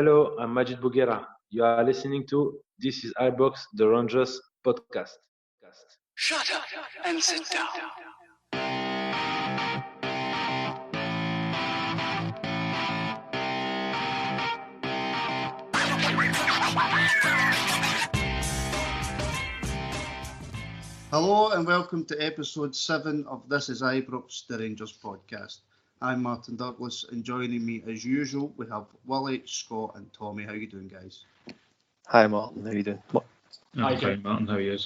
Hello, I'm Majid Bouguera. You are listening to This is Ibrox, the Rangers podcast. Shut up and sit down. Hello and welcome to episode 7 of This is Ibrox, the Rangers podcast. I'm Martin Douglas and joining me as usual we have Willie, Scott and Tommy. How you doing, guys? Hi Martin, how you doing? Hi, Martin, how are you?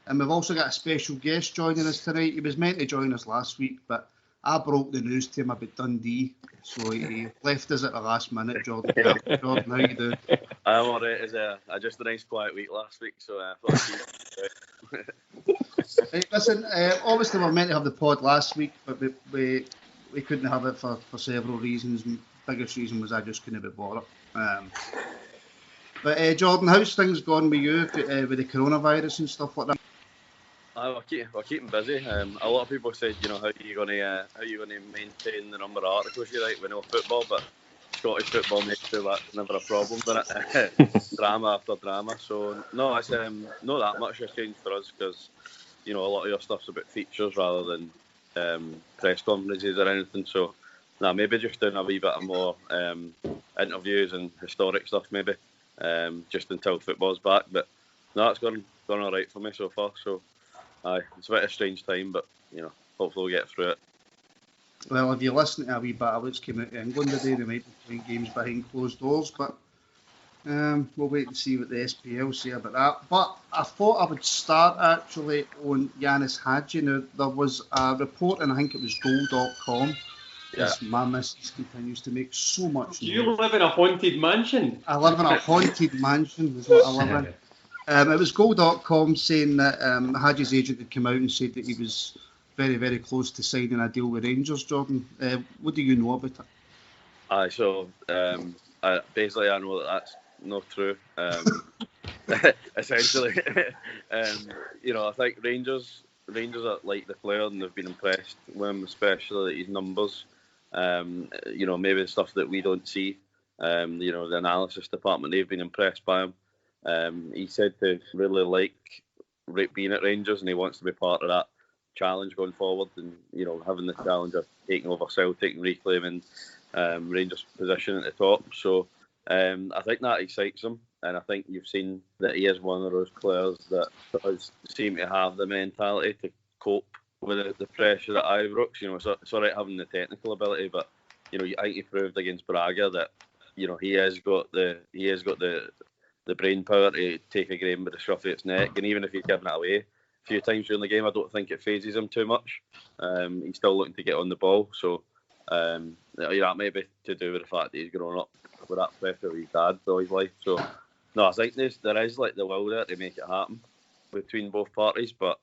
And we've also got a special guest joining us tonight. He was meant to join us last week, but I broke the news to him about Dundee, so he left us at the last minute. Jordan, how you doing? I'm alright. I just a nice quiet week last week, so I thought Right, listen, obviously we were meant to have the pod last week, but we couldn't have it for several reasons. Biggest reason was I just couldn't be bothered. But Jordan, how's things going with you with the coronavirus and stuff like that? we're keeping busy. A lot of people said, how are you going to maintain the number of articles you write when no football, but Scottish football makes sure that's never a problem, isn't it? Drama after drama. So no, it's not that much has changed for us because a lot of your stuff's about features rather than press conferences or anything. So maybe just doing a wee bit of more interviews and historic stuff maybe, just until football's back. But no, it's gone all right for me so far. So it's a bit of a strange time, but hopefully we'll get through it. Well, if you listen to a wee bit of what's came out of England today, they might be playing games behind closed doors, but we'll wait and see what the SPL say about that. But I thought I would start actually on Yanis Hadji. Now, there was a report, and I think it was goal.com. Yes, my missus continues to make so much noise. Do you live in a haunted mansion? I live in a haunted mansion, is what I live in. It was goal.com saying that Hadji's agent had come out and said that he was very, very close to signing a deal with Rangers, Jordan. What do you know about it? So basically I know that that's not true. Essentially, I think Rangers are like the player and they've been impressed with him, especially his numbers. Maybe the stuff that we don't see. The analysis department, they've been impressed by him. He said to really like being at Rangers and he wants to be part of that challenge going forward and having the challenge of taking over Celtic and reclaiming Rangers' position at the top. So I think that excites him, and I think you've seen that he is one of those players that does seem to have the mentality to cope with the pressure at Ibrox. It's all right having the technical ability, but I think he proved against Braga that he has got the brain power to take a game with the scruff of its neck, and even if he's given it away a few times during the game, I don't think it phases him too much. He's still looking to get on the ball, so that may be to do with the fact that he's grown up with that pressure with his dad all his life. So no, I think there is like the will there to make it happen between both parties, but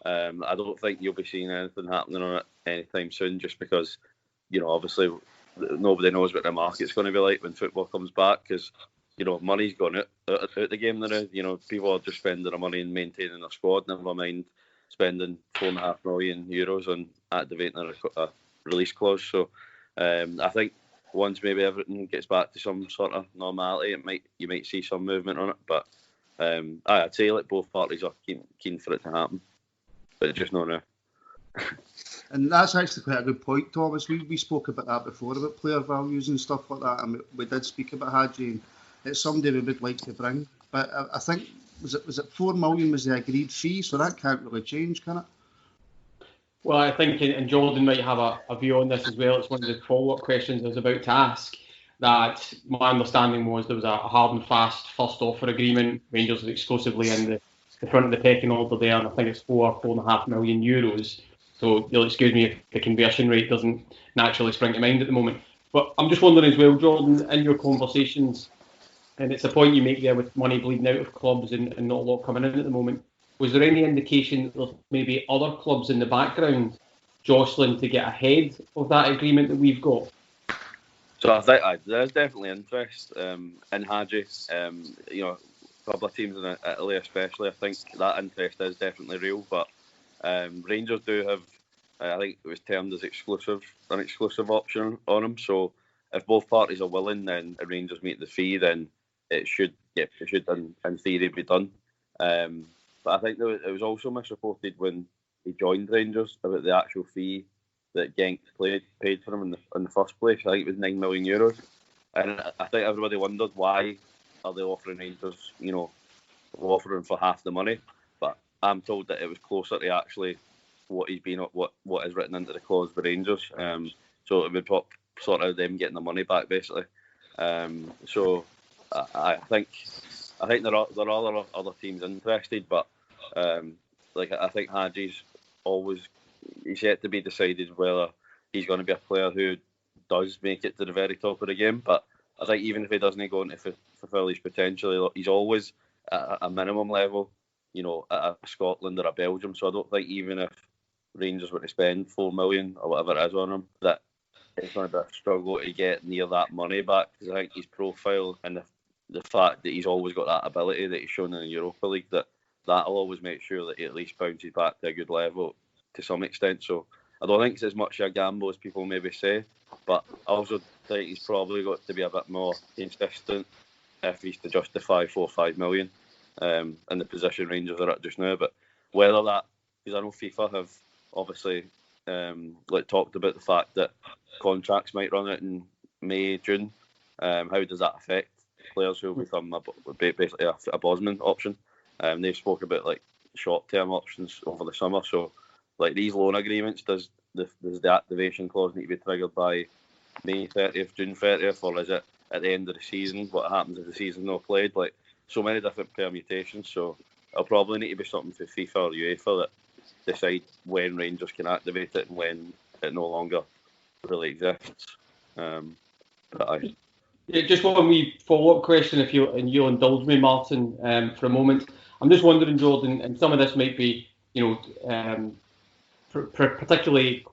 I don't think you'll be seeing anything happening on it anytime soon, just because obviously nobody knows what the market's going to be like when football comes back, because money's gone out the game now. People are just spending their money and maintaining their squad, never mind spending €4.5 million on activating a release clause. So I think once maybe everything gets back to some sort of normality, you might see some movement on it. But I'd say like both parties are keen for it to happen, but just not now. And that's actually quite a good point, Thomas. We spoke about that before, about player values and stuff like that, and we did speak about Hadji, and it's somebody we would like to bring. But I think was it 4 million was the agreed fee, so that can't really change, can it? Well, I think, and Jordan might have a view on this as well. It's one of the follow-up questions I was about to ask. That my understanding was there was a hard and fast first offer agreement. Rangers are exclusively in the front of the pecking order there, and I think it's €4.5 million. So you'll excuse me if the conversion rate doesn't naturally spring to mind at the moment. But I'm just wondering as well, Jordan, in your conversations, and it's a point you make there with money bleeding out of clubs and not a lot coming in at the moment, was there any indication that there's maybe other clubs in the background jostling to get ahead of that agreement that we've got? So I think there's definitely interest in Hadji. A couple of teams in Italy especially, I think that interest is definitely real, but Rangers do have, I think it was termed as an exclusive option on him. So if both parties are willing, then and Rangers meet the fee, then it should in theory be done. But I think it was also misreported when he joined Rangers about the actual fee that Genk paid for him in the first place. I think it was €9 million, and I think everybody wondered why are they offering Rangers, offering for half the money. But I'm told that it was closer to actually what is written into the clause for Rangers. So it would sort of them getting the money back basically. So I think there are other teams interested, but I think Hadji's he's yet to be decided whether he's going to be a player who does make it to the very top of the game. But I think even if he doesn't go on to fulfil his potential, he's always at a minimum level, at a Scotland or a Belgium. So I don't think even if Rangers were to spend 4 million or whatever it is on him, that it's going to be a struggle to get near that money back. Because I think his profile and the fact that he's always got that ability that he's shown in the Europa League, that'll always make sure that he at least bounces back to a good level to some extent. So I don't think it's as much a gamble as people maybe say, but I also think he's probably got to be a bit more consistent if he's to justify 4 or 5 million in the position Rangers are at just now. But whether that, because I know FIFA have obviously talked about the fact that contracts might run out in May, June. How does that affect players who will become basically a Bosman option? They've spoke about short-term options over the summer. So these loan agreements, does the activation clause need to be triggered by May 30th, June 30th, or is it at the end of the season? What happens if the season's not played? So many different permutations. So it'll probably need to be something for FIFA or UEFA that decide when Rangers can activate it and when it no longer really exists. Just one wee follow-up question, if you'll indulge me, Martin, for a moment. I'm just wondering, Jordan, and some of this might be, particularly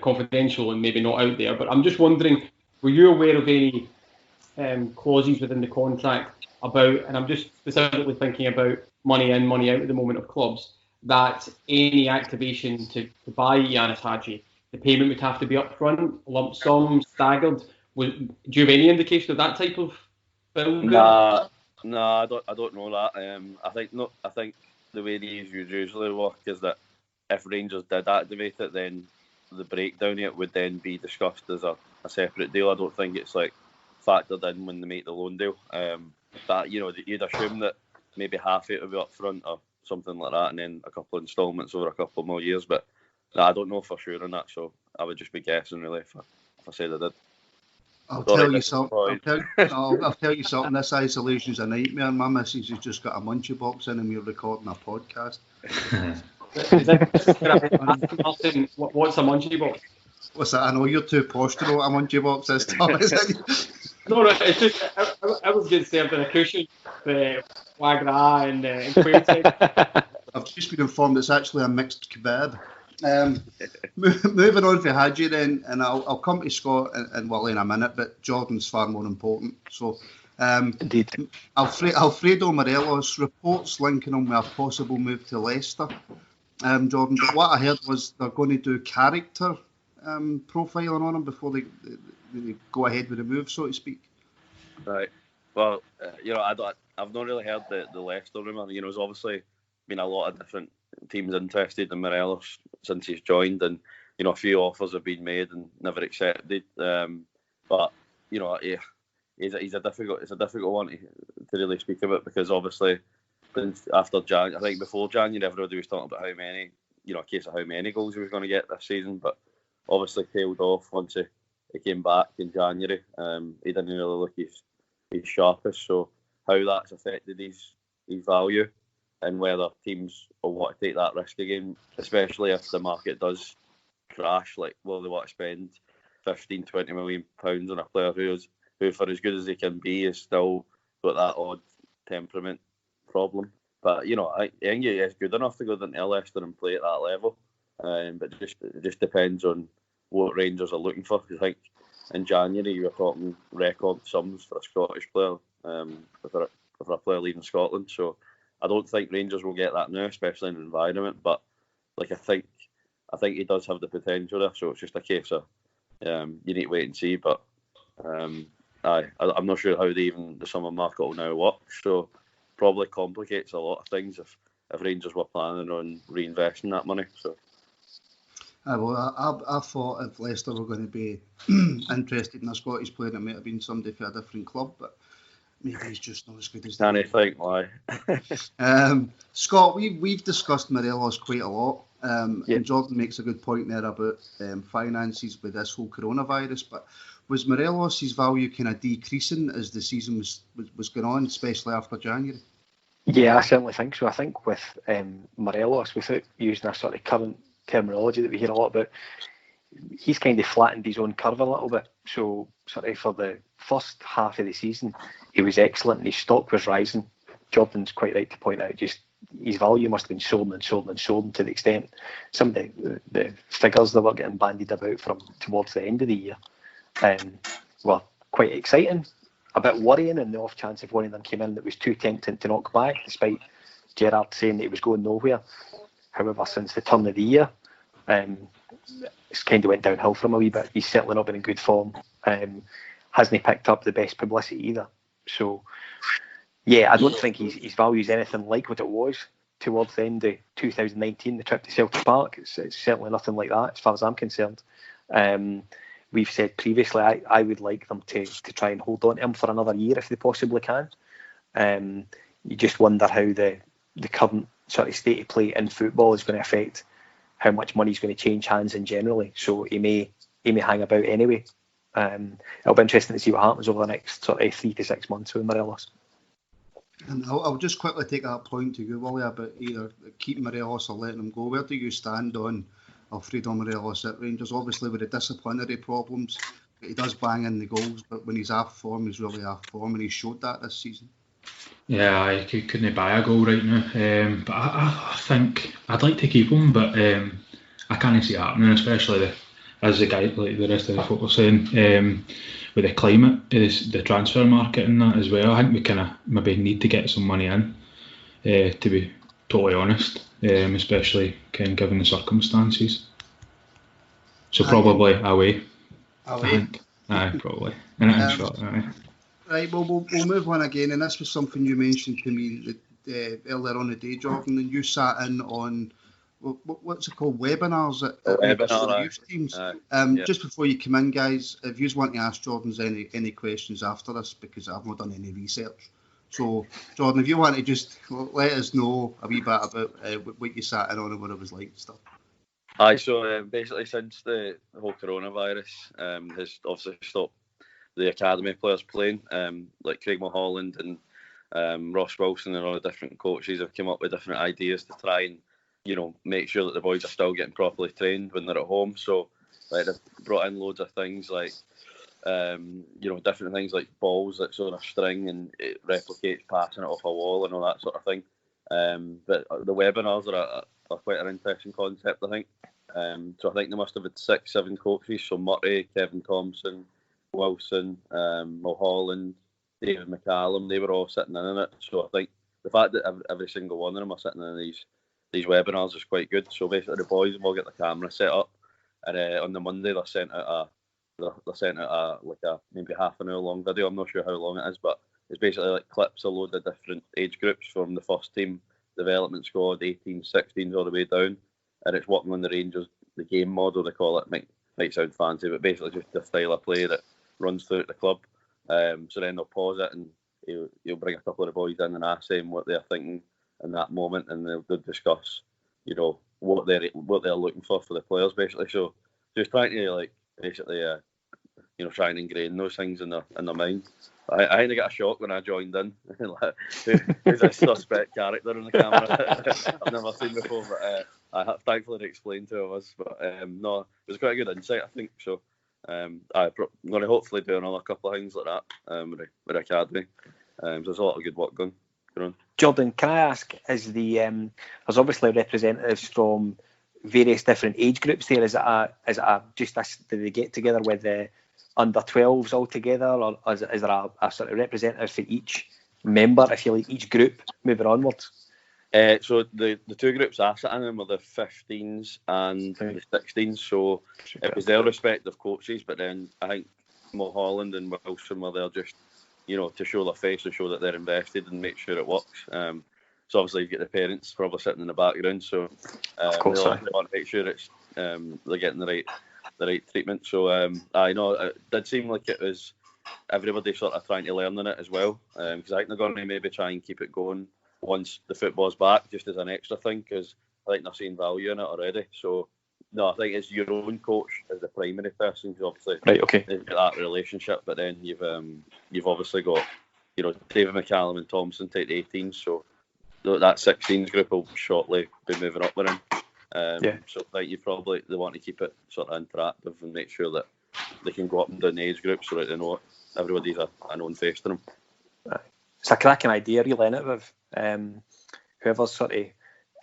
confidential and maybe not out there, but I'm just wondering, were you aware of any clauses within the contract about, and I'm just specifically thinking about money in, money out at the moment of clubs, that any activation to buy Yanis Hadji, the payment would have to be upfront, lump sum, staggered? Do you have any indication of that type of bill? No, I don't know that. I think the way these usually work is that if Rangers did activate it, then the breakdown of it would then be discussed as a separate deal. I don't think it's factored in when they make the loan deal. That you'd assume that maybe half it would be up front or something like that, and then a couple of instalments over a couple more years. But I don't know for sure on that, so I would just be guessing really if I said I did. I'll tell you something. I'll tell you something. This isolation's a nightmare. My missus has just got a munchie box in, and we're recording a podcast. Martin, what's a munchie box? What's that? I know you're too posh to know what a munchie box is, Tom, isn't it? No, it's just I was getting served in a cushion, foie gras and quail. I've just been informed it's actually a mixed kebab. Moving on for Hadji then, and I'll come to Scott and Willie in a minute, but Jordan's far more important. So, Indeed. Alfredo Morelos reports linking him with a possible move to Leicester. Jordan, but what I heard was they're going to do character profiling on him before they go ahead with the move, so to speak. Right. Well, I've not really heard the Leicester rumour. There's obviously been a lot of different teams interested in Morelos since he's joined, and a few offers have been made and never accepted. But it's a difficult one to really speak about, because obviously after January, I think before January, everybody was talking about how many, a case of how many goals he was going to get this season, but obviously tailed off once he came back in January. He didn't really look his sharpest, so how that's affected his value, and whether teams will want to take that risk again, especially if the market does crash. Will they want to spend 15-20 million pounds on a player who, for as good as he can be, is still got that odd temperament problem? But I think he is good enough to go down to Leicester and play at that level. But it just depends on what Rangers are looking for. I think in January you were talking record sums for a Scottish player, for a player leaving Scotland. So I don't think Rangers will get that now, especially in the environment. But I think he does have the potential there. So it's just a case of you need to wait and see. But I'm not sure how the summer market will now work. So probably complicates a lot of things if Rangers were planning on reinvesting that money. So. I thought if Leicester were going to be interested in a Scottish player, it might have been somebody for a different club, but maybe he's just not as good as. Can't think why. Scott, we've discussed Morelos quite a lot, and Jordan makes a good point there about finances with this whole coronavirus. But was Morelos' value kind of decreasing as the season was going on, especially after January? Yeah, I certainly think so. I think with Morelos, without using a sort of current terminology that we hear a lot about, he's kind of flattened his own curve a little bit. So sort of for the first half of the season, he was excellent and his stock was rising. Jordan's quite right to point out just his value must have been sold to the extent some of the figures that were getting bandied about from towards the end of the year were quite exciting, a bit worrying in the off chance if one of them came in that was too tempting to knock back, despite Gerrard saying that he was going nowhere. However, since the turn of the year, it's kind of went downhill for him a wee bit. He's certainly not been in good form. Hasn't picked up the best publicity either. So, yeah, I don't think his value is anything like what it was towards the end of 2019, the trip to Celtic Park. It's certainly nothing like that as far as I'm concerned. We've said previously I would like them to try and hold on to him for another year if they possibly can. You just wonder how the current sort of state of play in football is going to affect how much money is going to change hands in generally. So he may hang about anyway. It'll be interesting to see what happens over the next sort of 3 to 6 months with Morelos. And I'll just quickly take that point to you, Willie, about either keeping Morelos or letting him go. Where do you stand on Alfredo Morelos at Rangers? Obviously with the disciplinary problems, he does bang in the goals, but when he's off form, he's really off form, and he showed that this season. Yeah, I couldn't buy a goal right now. But I think I'd like to keep him, but I can't see it happening, especially as the guy, like the rest of the folk were saying, with the climate, the transfer market and that as well. I think we kind of maybe need to get some money in, to be totally honest, especially kind of given the circumstances. So probably away. I think. Aye, probably. In short, aye. Right, well, we'll move on again, and this was something you mentioned to me earlier on the day, Jordan, and you sat in on, what's it called, webinars at youth teams. Just before you come in, guys, if you want to ask Jordan's any questions after this, because I've not done any research. So, Jordan, if you want to just let us know a wee bit about what you sat in on and what it was like and stuff. Aye, so basically since the whole coronavirus has obviously stopped the academy players playing, like Craig Mulholland and Ross Wilson and all the different coaches have come up with different ideas to try and, make sure that the boys are still getting properly trained when they're at home. So, like, they've brought in loads of things like, different things like balls that's on a string and it replicates passing it off a wall and all that sort of thing. But the webinars are quite an interesting concept, I think. So I think they must have had 6-7 coaches. So Murray, Kevin Thompson, Wilson, Mulholland, David McCallum, they were all sitting in it. So I think the fact that every single one of them are sitting in these webinars is quite good. So basically the boys will get the camera set up, and on the Monday they're sent out a maybe half an hour long video. I'm not sure how long it is, but it's basically like clips a load of different age groups from the first team, development squad, 18s, 16s, all the way down, and it's working on the Rangers, the game model they call it. Might sound fancy, but basically just the style of play that runs throughout the club. So then they'll pause it and he'll bring a couple of the boys in and ask them what they're thinking in that moment, and they'll discuss, what they're looking for the players, basically. So just trying to try and ingrain those things in their mind. I think I got a shock when I joined in. Who's a suspect character in the camera? I've never seen before, but I thankfully explained to us. But no, it was quite a good insight, I think. So I'm going to hopefully do another couple of things like that with the academy. So there's a lot of good work going on. Jordan, can I ask, there's obviously representatives from various different age groups there. Is it do they get together with the under 12s all together, or is there a sort of representative for each member, if you like, each group moving onwards? So the two groups I sat in were the 15s and the 16s. So it was their respective coaches, but then I think Mulholland and Wilson were there just, to show their face and show that they're invested and make sure it works. So obviously you get the parents probably sitting in the background, so they want to make sure it's they're getting the right treatment. So I know it did seem like it was everybody sort of trying to learn in it as well, because I think they're going to maybe try and keep it going once the football's back, just as an extra thing, because I think they're seeing value in it already. So no, I think it's your own coach as the primary person, because obviously they've got that relationship, but then you've obviously got David McCallum and Thompson take the 18s, so that 16s group will shortly be moving up with him. So I think they want to keep it sort of interactive and make sure that they can go up and down the age group so that they know everybody's a known face to them. It's a cracking idea, really, isn't it, Viv? Whoever's sort of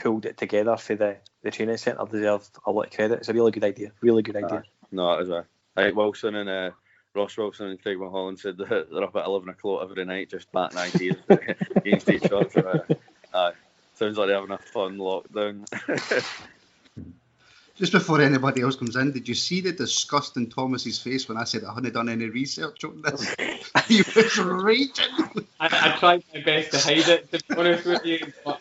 pulled it together for the training centre deserves a lot of credit. It's a really good idea. No, it is. I think Wilson and Ross Wilson and Craig Mulholland said that they're up at 11 o'clock every night just batting ideas against each other. So, sounds like they're having a fun lockdown. Just before anybody else comes in, did you see the disgust in Thomas's face when I said I hadn't done any research on this? He was raging. I tried my best to hide it, to be honest with you. But,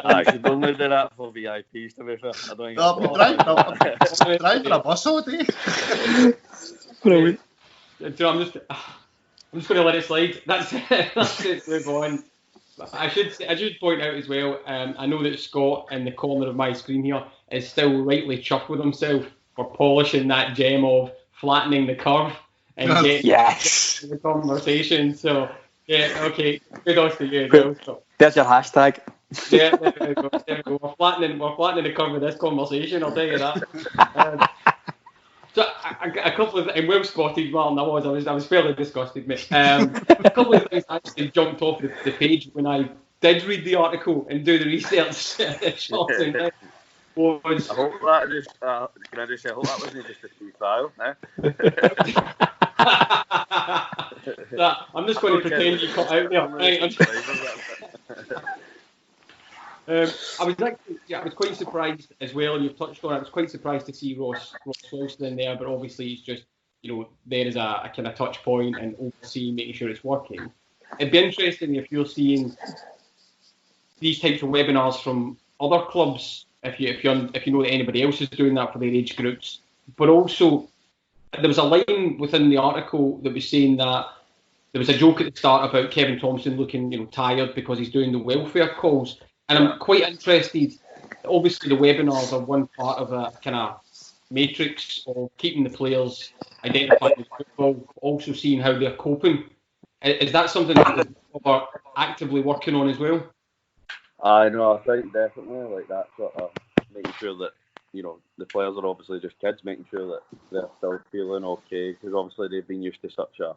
I should only do that for VIPs, to be fair. I don't think I'm driving a bus all day. Brilliant. I'm just going to let it slide. That's it. Move on. I should point out as well, I know that Scott in the corner of my screen here is still rightly chuffed with himself for polishing that gem of flattening the curve and getting the conversation. So, yeah, okay, kudos to you as well. So, there's your hashtag. Yeah, there we go. We're flattening the curve with this conversation, I'll tell you that. So a couple of, and well spotted, Martin. I was fairly disgusted, mate. A couple of things actually jumped off the page when I did read the article and do the research. I hope that just can I just say I hope that wasn't just a free trial. I'm just going to pretend you cut out there. Right, I was quite surprised as well, and you've touched on it. I was quite surprised to see Ross Wilson in there, but obviously he's just, there is a kind of touch point and overseeing, making sure it's working. It'd be interesting if you're seeing these types of webinars from other clubs, if you know that anybody else is doing that for their age groups. But also, there was a line within the article that was saying that there was a joke at the start about Kevin Thompson looking, tired because he's doing the welfare calls. And I'm quite interested. Obviously, the webinars are one part of a kind of matrix of keeping the players identified with football, also seeing how they're coping. Is that something that we're actively working on as well? I know. I think definitely like that sort of making sure that the players are obviously just kids, making sure that they're still feeling okay, because obviously they've been used to such a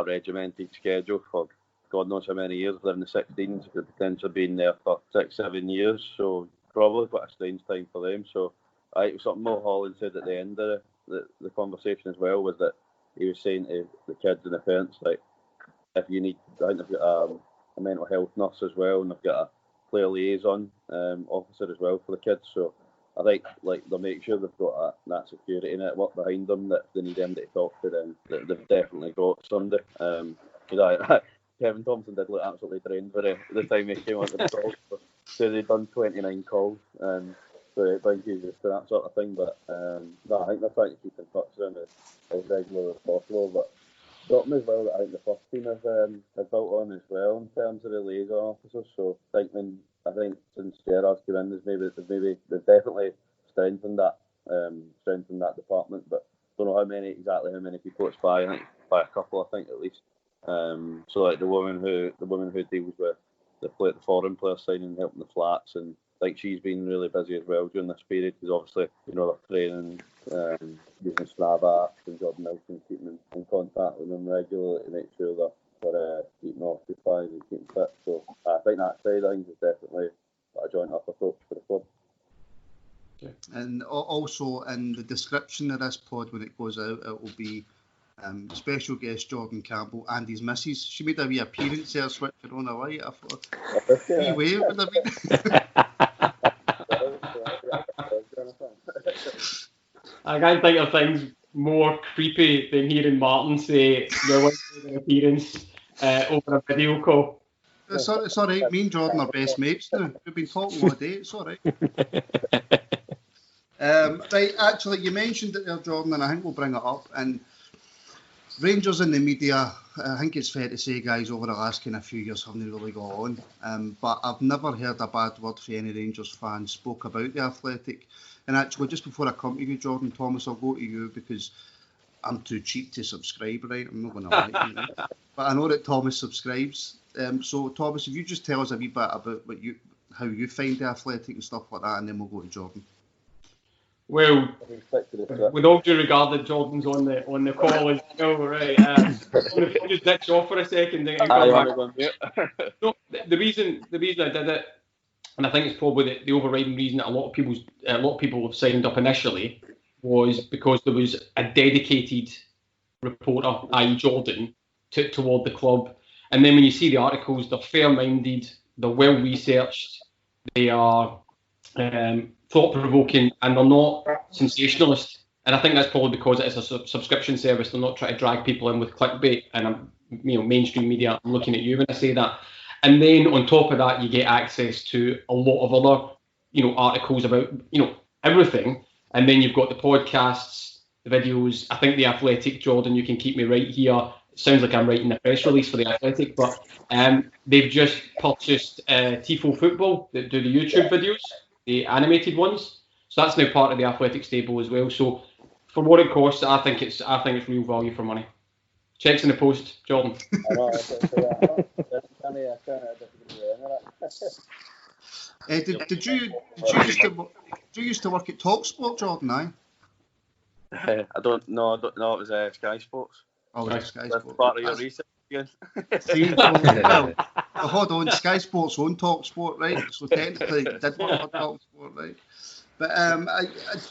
regimented schedule for God knows how many years. They're in the 16s, could potentially been there for 6-7 years, so probably quite a strange time for them. So it was something Mulholland said at the end of the conversation as well, was that he was saying to the kids and the parents, like, if you need, I think they've got a mental health nurse as well, and they've got a player liaison officer as well for the kids. So I think they'll make sure they've got that security network behind them, that if they need anybody to talk to them, that they've definitely got somebody. Kevin Thompson did look absolutely drained by the time he came on the call. So they'd done 29 calls, so I think he's used to that sort of thing. But no, I think they're trying to keep in touch with him as regular as possible. But something as well that I think the first team have built on as well in terms of the liaison officers. So I think since Gerard's come in, they've definitely strengthened that department. But don't know how many people it's by. I think by a couple, I think at least. So like the woman who deals with the foreign player signing, helping the flats, and I think she's been really busy as well during this period, because obviously they're training, using Strava apps, and Jordan Nelson keeping in contact with them regularly to make sure they're keeping occupied and keeping fit. So I think that side of things is definitely a joint up approach for the club. And also in the description of this pod when it goes out, it will be special guest Jordan Campbell and his missus. She made a wee appearance there, switching on a light. I thought, wee wave would have been. I can't think of things more creepy than hearing Martin say you're likely an appearance over a video call. It's all right. Me and Jordan are best mates now. We've been talking all day. It's all right. Right, actually, you mentioned it there, Jordan, and I think we'll bring it up. And Rangers in the media, I think it's fair to say, guys, over the last kind of few years haven't really got on. But I've never heard a bad word for any Rangers fans spoke about the Athletic. And actually, just before I come to you, Jordan, Thomas, I'll go to you because I'm too cheap to subscribe, right? I'm not going to lie to you, right? But I know that Thomas subscribes. So, Thomas, if you just tell us a wee bit about how you find the Athletic and stuff like that, and then we'll go to Jordan. Well, with all due regard that Jordan's on the call as well, right? I'm going to just ditch off for a second and come back. No, the reason I did it, and I think it's probably the overriding reason that a lot of people have signed up initially, was because there was a dedicated reporter, i.e. Jordan, toward the club. And then when you see the articles, they're fair-minded, they're well-researched, they are thought-provoking, and they're not sensationalist. And I think that's probably because it's a subscription service. They're not trying to drag people in with clickbait and mainstream media. I'm looking at you when I say that. And then on top of that, you get access to a lot of other, articles about, everything. And then you've got the podcasts, the videos. I think the Athletic, Jordan, you can keep me right here. It sounds like I'm writing a press release for the Athletic, but they've just purchased Tifo Football that do the YouTube videos, the animated ones. So that's now part of the Athletic stable as well. So for what it costs, I think it's real value for money. Checks in the post, Jordan. Did you used to work at TalkSport, Jordan? Aye. I don't know. It was Sky Sports. Oh, it was Sky That's Sports. part of your research again. Well, hold on. Sky Sports own TalkSport, right? So technically, it did work for TalkSport, right? But I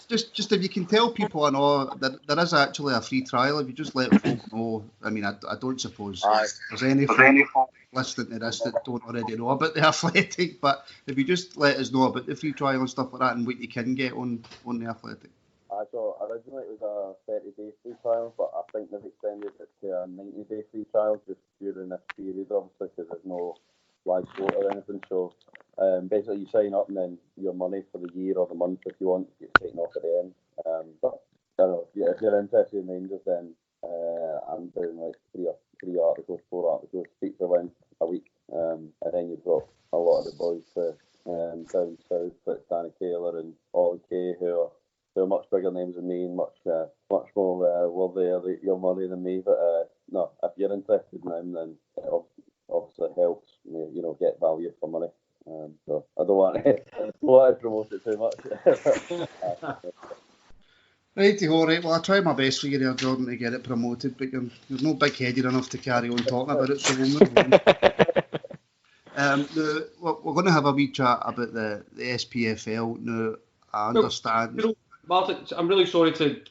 just if you can tell people, I know that there is actually a free trial. If you just let folk know, I mean, I don't suppose there's any folk listening to this that don't already know about the Athletic. But if you just let us know about the free trial and stuff like that, and what you can get on the Athletic. So originally it was a 30-day free trial, but I think they've extended it to a 90-day free trial just during this period, obviously, because there's no live sport or anything. So basically, you sign up and then your money for the year or the month, if you want, gets taken off at the end. But I don't know, if you're interested in Rangers, then I'm doing like three articles, 4 articles, feature length a week, and then you've got a lot of the boys down south, like Danny Taylor and Ollie Kay, who are much bigger names than me and much more worthy of your money than me. But no, if you're interested in them, then it obviously helps get value for money. So I don't want to promote it too much. Righty-ho, right. Well, I try my best for you there, Jordan, to get it promoted, but you're not big-headed enough to carry on talking about it, so we'll move on. We're going to have a wee chat about the SPFL now. I understand. Martin, I'm really sorry to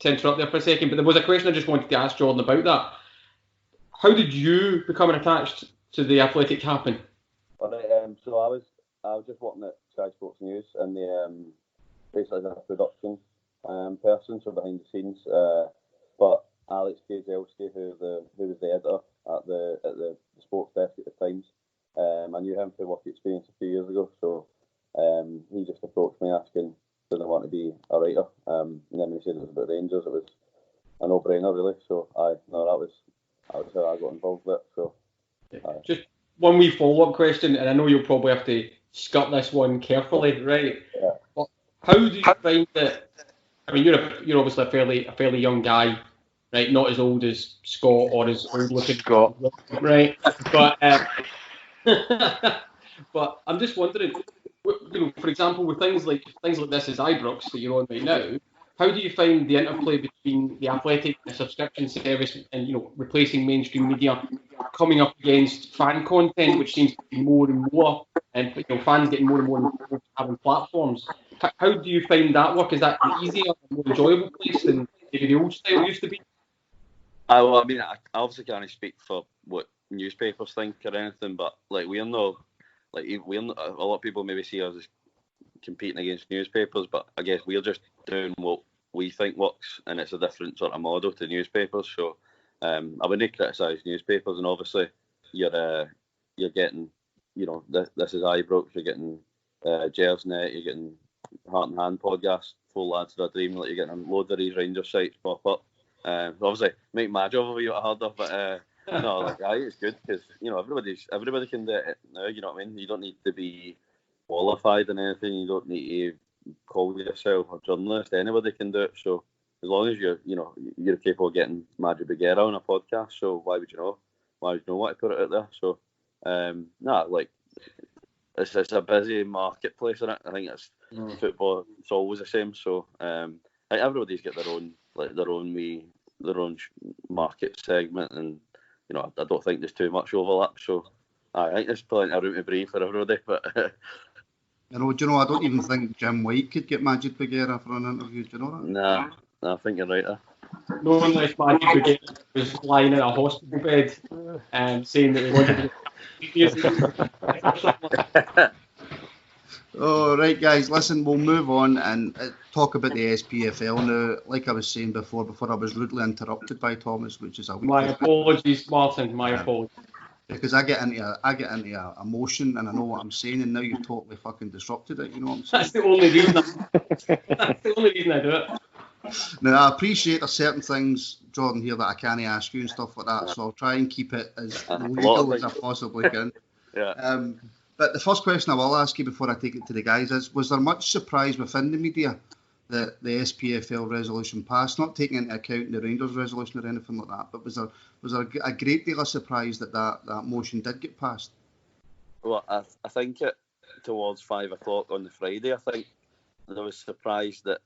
interrupt there for a second, but there was a question I just wanted to ask Jordan about that. How did you become attached to the Athletic happen? So I was just working at Sky Sports News and basically the production person, so behind the scenes. But Alex Gazelski, who was the editor at the sports desk at the Times, I knew him through work experience a few years ago. So he just approached me asking, did I want to be a writer? And then when he said it was about Rangers, it was a no-brainer really. So that was how I got involved with it. So just one wee follow-up question, and I know you'll probably have to skirt this one carefully, right? Yeah. But how do you find that? I mean, you're obviously a fairly young guy, right? Not as old as Scott or as old looking Scott, right? But but I'm just wondering, for example, with things like this as Ibrox that you're on right now, how do you find the interplay between the Athletic and the subscription service and replacing mainstream media, coming up against fan content, which seems to be more and more, and fans getting more and more involved having platforms? How do you find that work? Is that an easier, more enjoyable place than maybe the old style used to be? I mean, I obviously can't speak for what newspapers think or anything, but like we're not, a lot of people maybe see us as competing against newspapers, but I guess we're just doing what we think works, and it's a different sort of model to newspapers. So I wouldn't criticise newspapers, and obviously you're getting, this is Ibrox, you're getting Jersnet, you're getting Heart and Hand podcast, Full Lads for a Dream, like you're getting a load of these Rangers sites pop up. Obviously make my job a wee bit harder, but no, like I think it's good because everybody can do it now. You know what I mean? You don't need to be qualified in anything. You don't need to call yourself a journalist. Anybody can do it. So as long as you're capable of getting Madrid Beguera on a podcast, so why would you know want to put it out there? So it's a busy marketplace, isn't it? I think it's football. It's always the same. So like everybody's got their own market segment, and I don't think there's too much overlap. So I think there's plenty of room to breathe for everybody. But I don't even think Jim White could get Majid Beguera for an interview. Do you know that? Nah, I think you're right there. No unless Majid Beguera was lying in a hospital bed saying that he wanted to. Oh, right, guys, listen, we'll move on and talk about the SPFL now. Like I was saying before I was rudely interrupted by Thomas, which is a weakness. My apologies, Martin, my apologies. Because I get into a emotion and I know what I'm saying, and now you've totally fucking disrupted it, you know what I'm saying? That's the only reason I do it. Now, I appreciate there's certain things, Jordan, here that I can't ask you and stuff like that, so I'll try and keep it as legal as I possibly can. Yeah. But the first question I will ask you before I take it to the guys is, was there much surprise within the media that the SPFL resolution passed? Not taking into account the Rangers resolution or anything like that, but was there a great deal of surprise that motion did get passed? Well, I think it towards 5 o'clock on the Friday, I think there was surprise that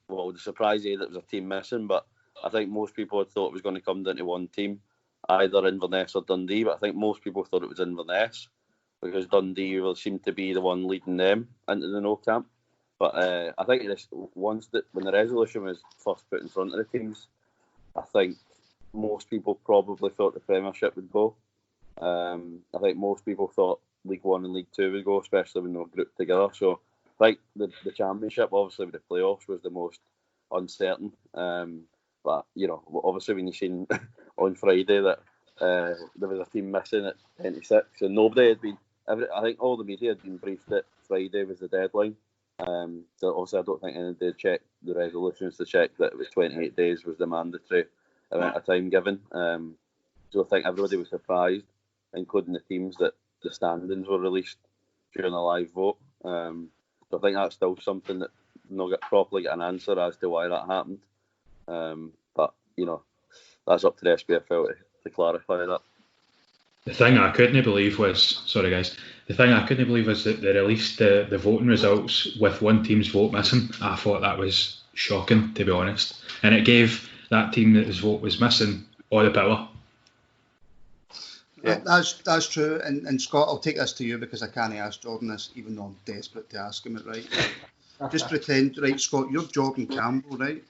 there was a team missing, but I think most people had thought it was going to come down to one team, either Inverness or Dundee, but I think most people thought it was Inverness, because Dundee will seem to be the one leading them into the no camp. But I think when the resolution was first put in front of the teams, I think most people probably thought the Premiership would go. I think most people thought League One and League Two would go, especially when they were grouped together. So I think the Championship, obviously with the playoffs, was the most uncertain. But obviously when you seen on Friday that there was a team missing at 26, and nobody had been. I think all the media had been briefed that Friday was the deadline. So obviously I don't think anybody had checked the resolutions to check that it was 28 days was the mandatory amount of time given. So I think everybody was surprised, including the teams, that the standings were released during a live vote. So I think that's still something that not properly get an answer as to why that happened. But that's up to the SPFL to clarify that. The thing I couldn't believe was, that they released the voting results with one team's vote missing. I thought that was shocking, to be honest. And it gave that team that his vote was missing all the power. Yeah. That's true. And Scott, I'll take this to you because I can't ask Jordan this, even though I'm desperate to ask him it, right? Just pretend, right, Scott, you're Jordan Campbell, right?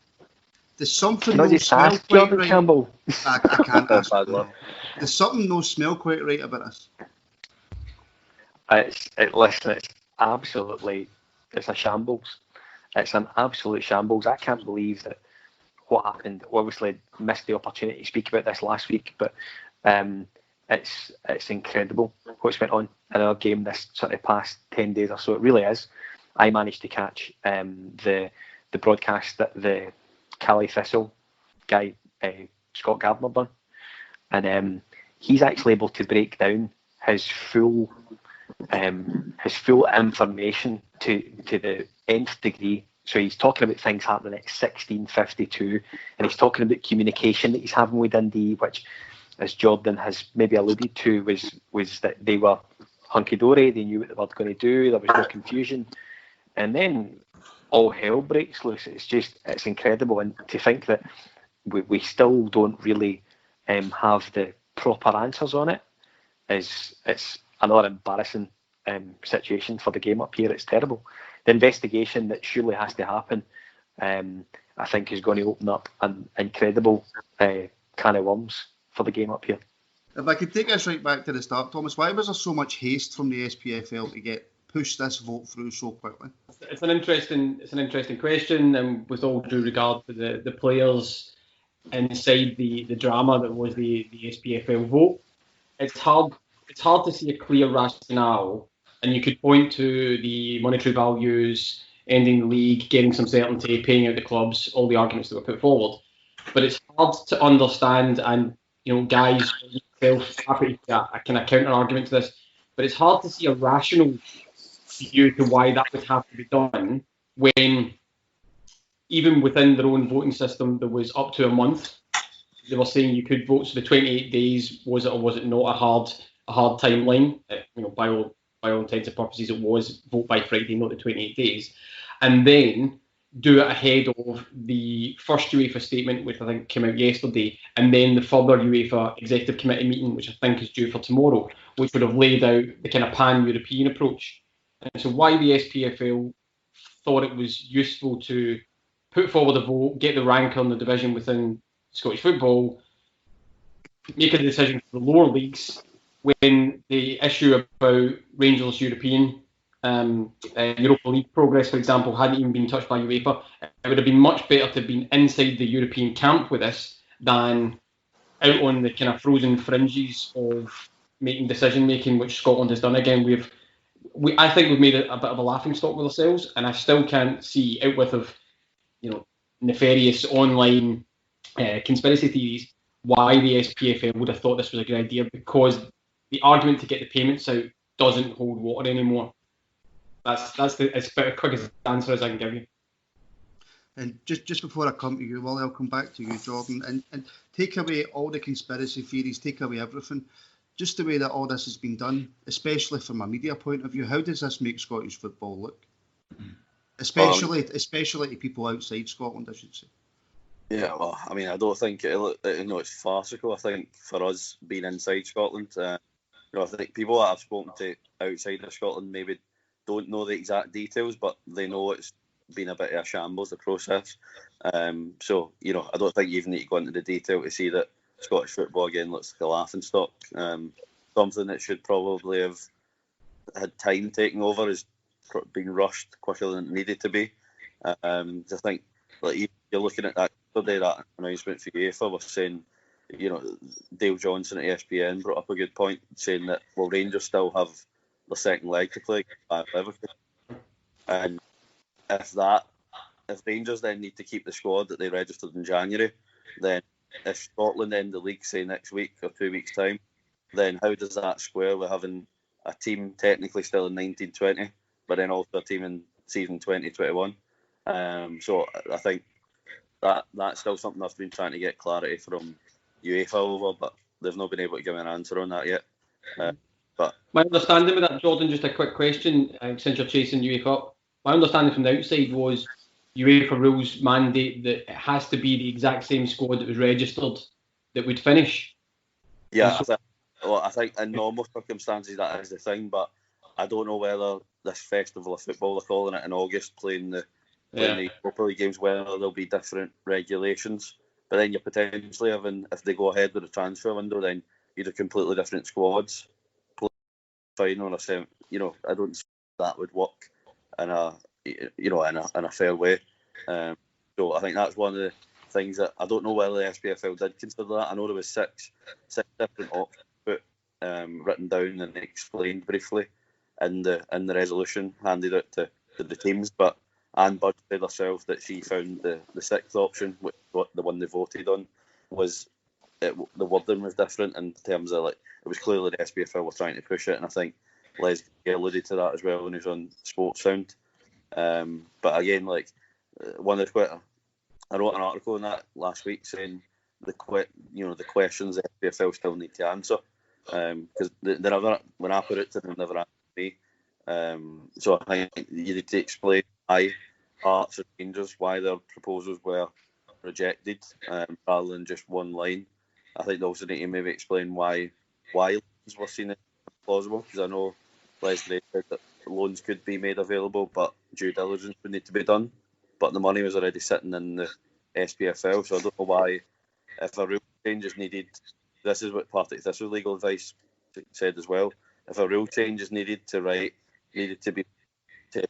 There's something no smell quite Jordan right. Campbell. I can't ask him. There's something no smell quite right about us. Listen, it's a shambles. It's an absolute shambles. I can't believe that what happened. Obviously, missed the opportunity to speak about this last week, but it's incredible what's went on in our game this sort of past 10 days or so. It really is. I managed to catch the broadcast that the Cali Thistle guy, Scott Gardner, done, and he's actually able to break down his full information to the nth degree. So he's talking about things happening at 16:52, and he's talking about communication that he's having with Dundee, which, as Jordan has maybe alluded to, was that they were hunky-dory, they knew what they were going to do, there was no confusion, and then all hell breaks loose. It's incredible, and to think that we still don't really have the proper answers on it it's another embarrassing situation for the game up here. It's terrible. The investigation that surely has to happen, I think, is going to open up an incredible can of worms for the game up here. If I could take us right back to the start, Thomas, why was there so much haste from the SPFL to get push this vote through so quickly? It's an interesting question, and with all due regard to the players inside the drama that was the SPFL vote, it's hard to see a clear rationale, and you could point to the monetary values, ending the league, getting some certainty, paying out the clubs, all the arguments that were put forward. But it's hard to understand, and guys, happy to a kind of counter argument to this, but it's hard to see a rational view to why that would have to be done when even within their own voting system there was up to a month. They were saying you could vote, so the 28 days, was it or was it not a hard timeline? By all intents and purposes, it was vote by Friday, not the 28 days. And then do it ahead of the first UEFA statement, which I think came out yesterday, and then the further UEFA Executive Committee meeting, which I think is due for tomorrow, which would have laid out the kind of pan-European approach. And so why the SPFL thought it was useful to put forward a vote, get the rank on the division within Scottish football, make a decision for the lower leagues when the issue about Rangers European Europa League progress, for example, hadn't even been touched by UEFA. It would have been much better to have been inside the European camp with this than out on the kind of frozen fringes of making decision making, which Scotland has done. Again, I think we've made a bit of a laughing stock with ourselves, and I still can't see, out with of nefarious online conspiracy theories, why the SPFL would have thought this was a good idea, because the argument to get the payments out doesn't hold water anymore. That's as about as quick as answer as I can give you. And just before I come to you, Willie, I'll come back to you, Jordan, and take away all the conspiracy theories, take away everything. Just the way that all this has been done, especially from a media point of view, how does this make Scottish football look? Especially to people outside Scotland, I should say. Yeah, well, I mean, I don't think it's farcical. I think for us being inside Scotland, I think people that I've spoken to outside of Scotland maybe don't know the exact details, but they know it's been a bit of a shambles, the process. So I don't think you even need to go into the detail to see that Scottish football again looks like a laughing stock. Something that should probably have had time taking over has been rushed quicker than it needed to be. I think you're looking at that today, that announcement for UEFA was saying, Dale Johnson at ESPN brought up a good point, saying that Rangers still have the second leg to play by Liverpool, and if Rangers then need to keep the squad that they registered in January, then if Scotland end the league, say next week or 2 weeks' time, then how does that square with having a team technically still in 1920, but then also a team in season 2021? So I think that's still something I've been trying to get clarity from UEFA over, but they've not been able to give me an answer on that yet. But my understanding with that, Jordan, just a quick question, since you're chasing UEFA up, my understanding from the outside was UEFA rules mandate that it has to be the exact same squad that was registered that would finish. Yeah, I think in normal circumstances that is the thing, but I don't know whether this festival of football, they're calling it in August, playing the Europa League games, whether there'll be different regulations. But then you're potentially having, if they go ahead with the transfer window, then you'd have completely different squads. Final, I don't see that would work in a fair way. So I think that's one of the things that I don't know whether the SPFL did consider that. I know there was six different options written down and explained briefly in the resolution handed out to the teams, but Anne Budge said herself that she found the sixth option, which the one they voted on, the wording was different in terms of it was clearly the SPFL were trying to push it, and I think Les alluded to that as well when he was on Sports Sound. But again, one of the I wrote an article on that last week saying the questions the SPFL still need to answer, because they never, when I put it to them, never answered me. So I think you need to explain why Hearts and Rangers, why their proposals were rejected, rather than just one line. I think they also need to maybe explain why loans were seen as plausible, because I know Leslie said that loans could be made available, but due diligence would need to be done. But the money was already sitting in the SPFL, so I don't know why, if a rule change is needed, this is what Partick Thistle legal advice said as well, if a rule change is needed to write needed to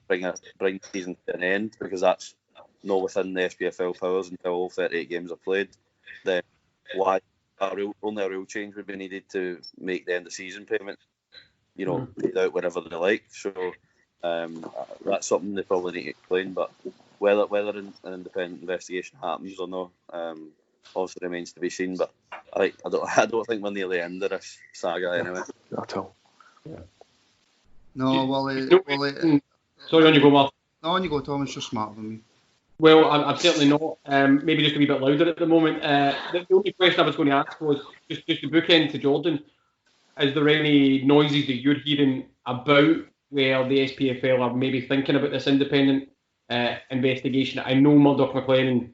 bring the season to an end, because that's not within the SPFL powers until all 38 games are played. Then why only a rule change would be needed to make the end of season payments, paid out whenever they like. So that's something they probably need to explain. But whether an independent investigation happens or not, obviously remains to be seen. But I don't think we're near the end of this saga anyway. Not at all. No, Sorry, on you go, Mark. No, on you go, Thomas. You're smarter than me. Well, I'm certainly not. Maybe just a wee bit louder at the moment. The only question I was going to ask was just to bookend to Jordan. Is there any noises that you're hearing about where the SPFL are maybe thinking about this independent investigation? I know Murdoch McLennan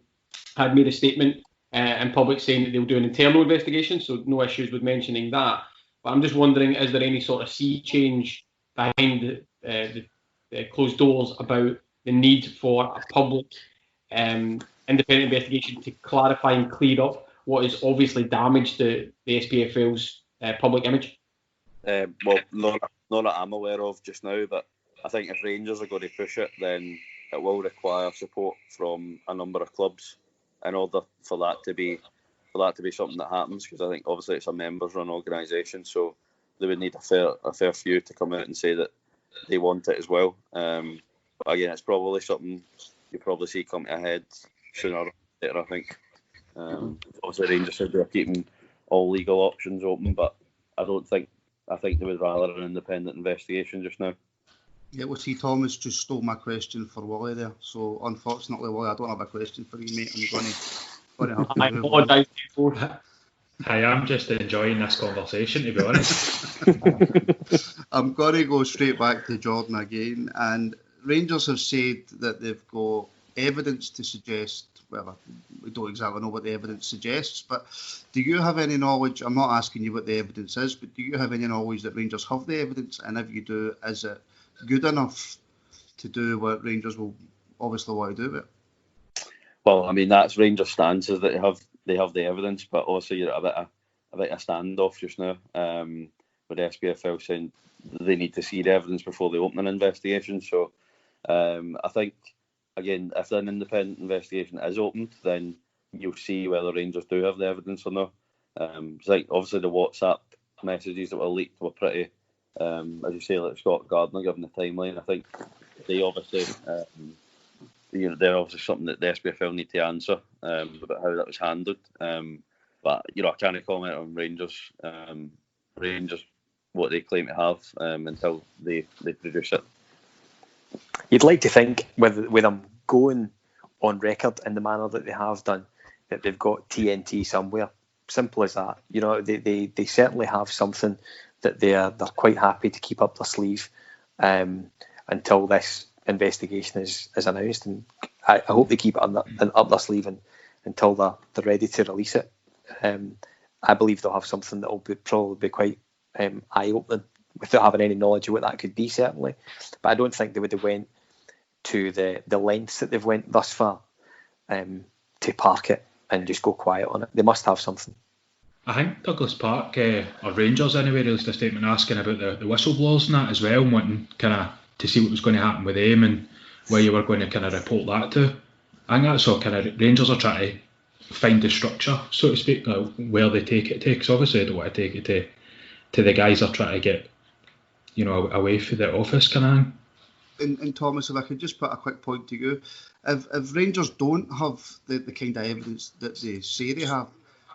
had made a statement in public saying that they'll do an internal investigation, so no issues with mentioning that. But I'm just wondering, is there any sort of sea change behind the closed doors about the need for a public independent investigation to clarify and clear up what has obviously damaged the SPFL's public image? Well, not that I'm aware of just now, but I think if Rangers are going to push it, then it will require support from a number of clubs in order for that to be something that happens, because I think obviously it's a members-run organisation, so they would need a fair few to come out and say that they want it as well. But again, it's probably something you probably see come to a head sooner or later, I think. Obviously Rangers said they're keeping all legal options open, but I think they would rather an independent investigation just now. Yeah, well, see, Thomas just stole my question for Wally there. So, unfortunately, Wally, I don't have a question for you, mate. I'm going to have to. I apologise for that. I am just enjoying this conversation, to be honest. I'm going to go straight back to Jordan again. And Rangers have said that they've got evidence to suggest, well, we don't exactly know what the evidence suggests, but do you have any knowledge? I'm not asking you what the evidence is, but do you have any knowledge that Rangers have the evidence? And if you do, is it good enough to do what Rangers will obviously want to do with it? Well, I mean, that's Rangers' stance, is that they have the evidence, but obviously you're at a bit of a standoff just now, with the SPFL saying they need to see the evidence before they open an investigation. So I think, again, if an independent investigation is opened, then you'll see whether Rangers do have the evidence or not. It's like, obviously the WhatsApp messages that were leaked were pretty, as you say, like Scott Gardner given the timeline. I think they obviously, they're obviously something that the SPFL need to answer about how that was handled. But I can't comment on Rangers, what they claim to have until they produce it. You'd like to think, with them going on record in the manner that they have done, that they've got TNT somewhere. Simple as that. They certainly have something that they're quite happy to keep up their sleeve until this investigation is announced, and I hope they keep it up their sleeve until they're ready to release it. I believe they'll have something that will probably be quite eye-opening, without having any knowledge of what that could be, certainly. But I don't think they would have went to the lengths that they've went thus far to park it and just go quiet on it. They must have something. I think Douglas Park, or Rangers anyway, released a statement asking about the whistleblowers and that as well, and wanting kind of to see what was going to happen with them and where you were going to kind of report that to. I think that's all kind of Rangers are trying to find the structure, so to speak, where they take it to, because obviously they don't want to take it to the guys they're trying to get, away from the office kind of thing. And Thomas, if I could just put a quick point to you, if Rangers don't have the kind of evidence that they say they have,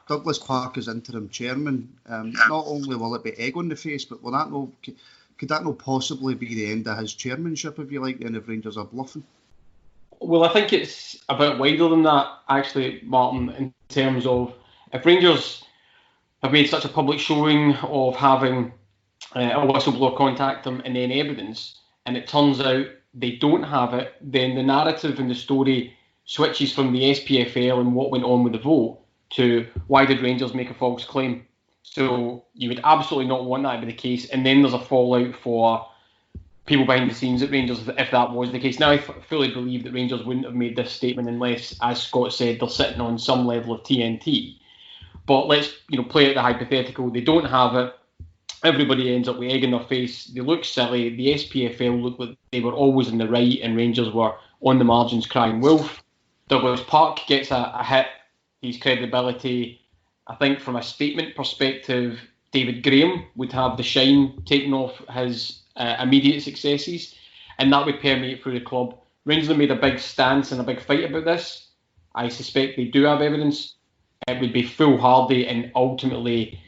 Douglas Park as interim chairman, not only will it be egg on the face, but could that not possibly be the end of his chairmanship, if you like, then if Rangers are bluffing? Well, I think it's a bit wider than that, actually, Martin, in terms of if Rangers have made such a public showing of having a whistleblower contact them and then evidence, and it turns out they don't have it, then the narrative and the story switches from the SPFL and what went on with the vote to why did Rangers make a false claim. So you would absolutely not want that to be the case, and then there's a fallout for people behind the scenes at Rangers if that was the case. Now I fully believe that Rangers wouldn't have made this statement unless, as Scott said, they're sitting on some level of TNT. But let's play out the hypothetical. They don't have it. everybody ends up with egg in their face. They look silly. The SPFL looked like they were always in the right, and Rangers were on the margins crying wolf. Douglas Park gets a hit. His credibility, I think, from a statement perspective, David Graham would have the shine taken off his immediate successes, and that would permeate through the club. Rangers have made a big stance and a big fight about this. I suspect they do have evidence. It would be foolhardy and ultimately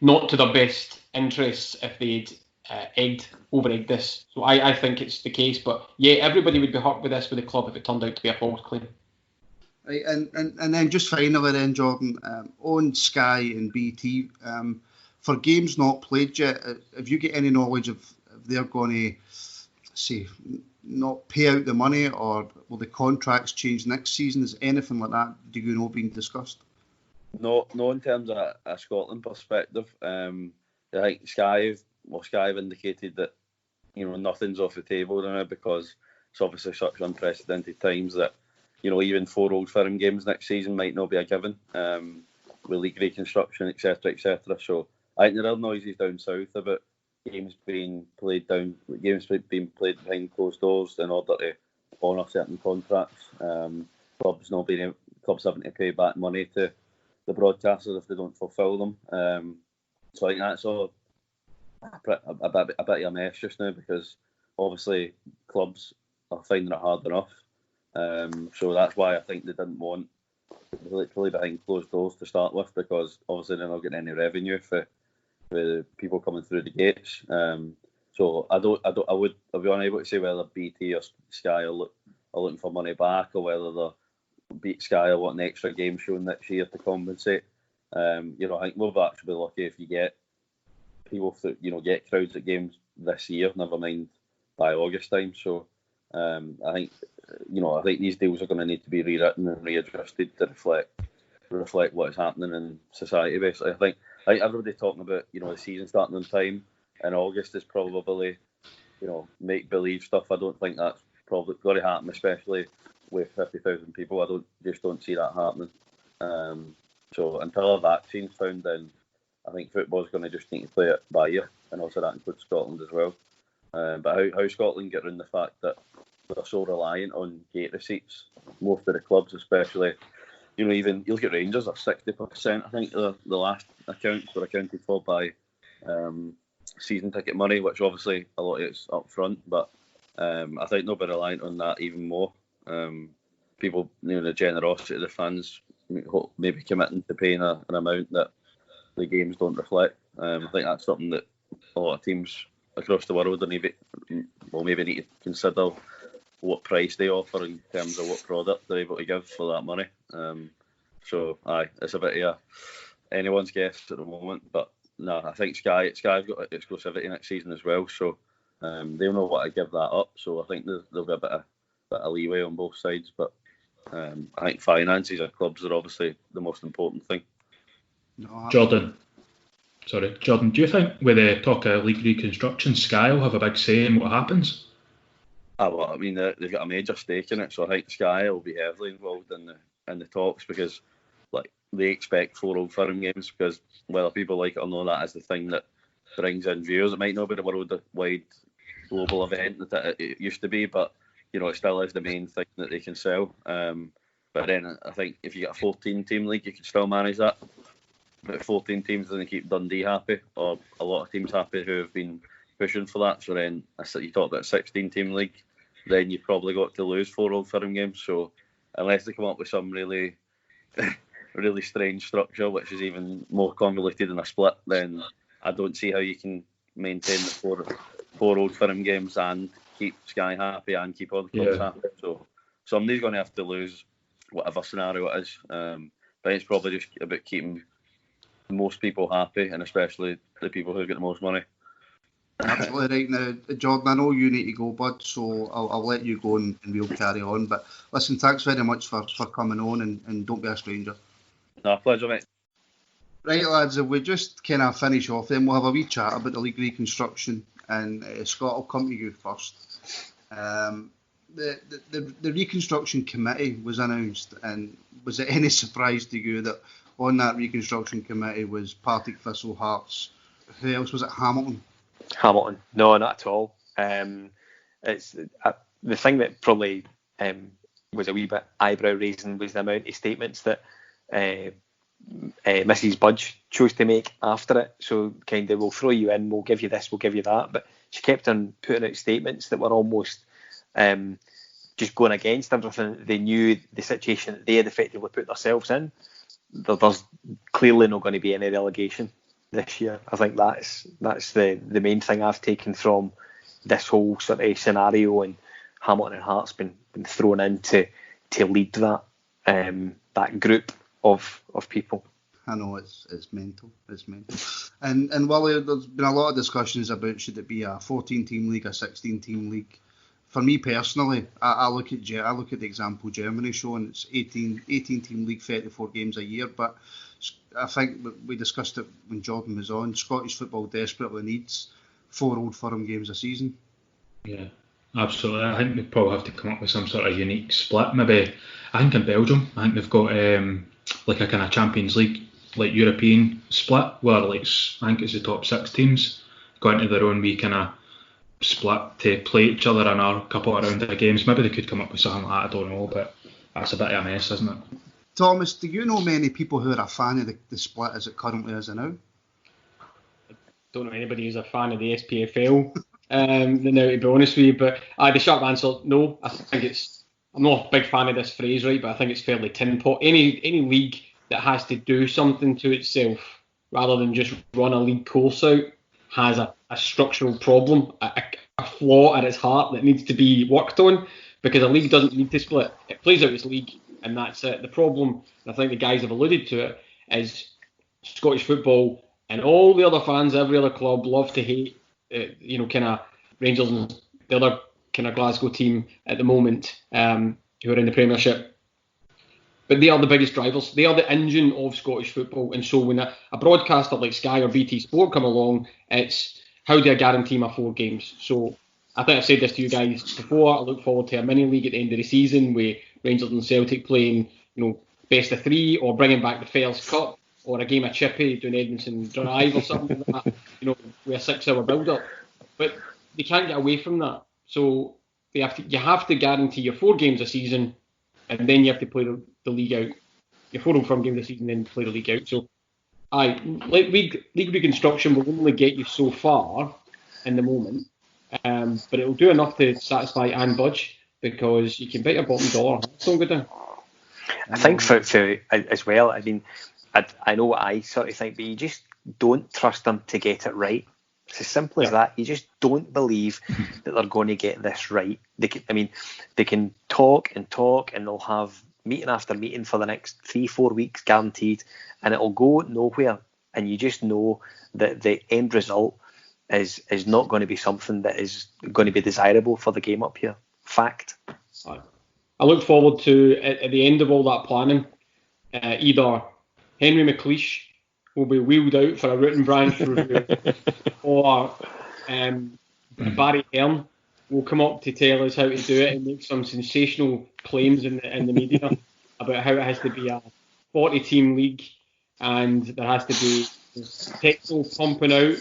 not to their best interests if they'd over-egged this. So I think it's the case. But yeah, everybody would be hurt with this with the club if it turned out to be a false claim. Right, and then just finally then, Jordan, on Sky and BT, for games not played yet, have you got any knowledge of if they're going to, say, not pay out the money, or will the contracts change next season? Is anything like that, do you know, being discussed? No, in terms of a Scotland perspective. I think Sky have indicated that nothing's off the table now, because it's obviously such unprecedented times that even 4 Old Firm games next season might not be a given, with league reconstruction, etc., etc. So I think there are noises down south about games being played behind closed doors in order to honour certain contracts. Clubs having to pay back money to the broadcasters if they don't fulfil them. So I think that's all a bit of a mess just now, because obviously clubs are finding it hard enough. So that's why I think they didn't want literally behind closed doors to start with, because obviously they're not getting any revenue for the people coming through the gates. So I'll be unable to say whether BT or Sky are looking for money back, or whether they're beat Sky or want an extra game shown next year to compensate. I think we'll actually be lucky if you get people get crowds at games this year, never mind by August time. So I think these deals are going to need to be rewritten and readjusted to reflect what is happening in society. Basically, I think everybody talking about the season starting on time in August is probably make believe stuff. I don't think that's probably going to happen, especially with 50,000 people. I don't see that happening. So until a vaccine's found, then I think football's going to just need to play it by ear, and also that includes Scotland as well. But how Scotland get around the fact that they're so reliant on gate receipts, most of the clubs especially, even you look at Rangers, are 60%, I think the last accounts were accounted for by season ticket money, which obviously a lot of it's up front, but I think they'll be reliant on that even more. People, the generosity of the fans, maybe committing to paying an amount that the games don't reflect. I think that's something that a lot of teams across the world maybe need to consider what price they offer in terms of what product they're able to give for that money. It's a bit of anyone's guess at the moment, but no, I think Sky's got exclusivity next season as well, so they'll know what to give that up. So I think there'll be a bit of leeway on both sides, but I think finances at clubs are obviously the most important thing. No, Jordan, do you think with the talk of league reconstruction, Sky will have a big say in what happens? Well, I mean, they've got a major stake in it, so I think Sky will be heavily involved in the talks, because they expect 4 Old Firm games, because whether people like it or not, that is the thing that brings in viewers. It might not be the worldwide global event that it used to be, but it still is the main thing that they can sell. But then I think if you get a 14-team league, you can still manage that. But 14 teams doesn't keep Dundee happy, or a lot of teams happy who have been pushing for that. So then you talk about a 16-team league, then you've probably got to lose 4 Old Firm games. So unless they come up with some really really strange structure, which is even more convoluted than a split, then I don't see how you can maintain the 4 Old Firm games and keep Sky happy and keep all the clubs happy. So somebody's going to have to lose, whatever scenario it is. But it's probably just about keeping most people happy, and especially the people who get the most money. Absolutely right. Now, Jordan, I know you need to go, bud, so I'll let you go and we'll carry on. But listen, thanks very much for coming on, and don't be a stranger. No, pleasure, mate. Right, lads, if we just kind of finish off, then we'll have a wee chat about the league reconstruction, and Scott, I'll come to you first. The reconstruction committee was announced, and was it any surprise to you that on that reconstruction committee was Partick Thistle, Hearts. Who else was it? Hamilton. Hamilton. No, not at all. It's the thing that probably was a wee bit eyebrow raising was the amount of statements that Mrs. Budge chose to make after it. So kind of, we'll throw you in, we'll give you this, we'll give you that. But she kept on putting out statements that were almost just going against everything. They knew the situation that they had effectively put themselves in. There's clearly not going to be any relegation this year. I think that's the main thing I've taken from this whole sort of scenario, and Hamilton and Hearts been thrown in to lead that group of people. I know it's mental. It's mental. And Willie, there's been a lot of discussions about should it be a 14-team league, a 16-team league. For me personally, I look at the example Germany showing. It's 18-team league, 34 games a year. But I think we discussed it when Jordan was on. Scottish football desperately needs 4 Old Firm games a season. Yeah, absolutely. I think they probably have to come up with some sort of unique split. Maybe I think in Belgium, I think they've got like a kind of Champions League, like European split, where I think it's the top 6 teams go into their own wee kind of split to play each other in a couple of round of games. Maybe they could come up with something like that, I don't know, but that's a bit of a mess, isn't it? Thomas, do you know many people who are a fan of the split as it currently is now? I don't know anybody who's a fan of the SPFL, now, to be honest with you, but the sharp answer, no. I think I'm not a big fan of this phrase, right, but I think it's fairly tin pot. Any league that has to do something to itself rather than just run a league course out has a structural problem, a flaw at its heart that needs to be worked on, because a league doesn't need to split. It plays out its league, and that's it. The problem, and I think the guys have alluded to it, is Scottish football and all the other fans, every other club, love to hate, kind of Rangers and the other kind of Glasgow team at the moment, who are in the Premiership. But they are the biggest drivers. They are the engine of Scottish football. And so when a broadcaster like Sky or BT Sport come along, it's how do I guarantee my 4 games? So I think I've said this to you guys before. I look forward to a mini league at the end of the season with Rangers and Celtic playing, best of 3, or bringing back the Fells Cup, or a game of Chippy doing Edmondson Drive or something like that, with a 6-hour build-up. But they can't get away from that. So you have to guarantee your 4 games a season, and then you have to play the league out. Your 4 from games a season, then play the league out. So, league reconstruction will only get you so far in the moment, but it'll do enough to satisfy Anne Budge, because you can bet your bottom dollar don't go down. I think for as well, I mean, I know what I sort of think, but you just don't trust them to get it right. It's as simple as that. You just don't believe that they're going to get this right. They can talk, and they'll have meeting after meeting for the next 3-4 weeks guaranteed, and it'll go nowhere. And you just know that the end result is not going to be something that is going to be desirable for the game up here. Fact. I look forward to, at the end of all that planning, either Henry McLeish will be wheeled out for a root and branch review, or Barry Hearn will come up to tell us how to do it and make some sensational claims in the media about how it has to be a 40-team league, and there has to be petrol pumping out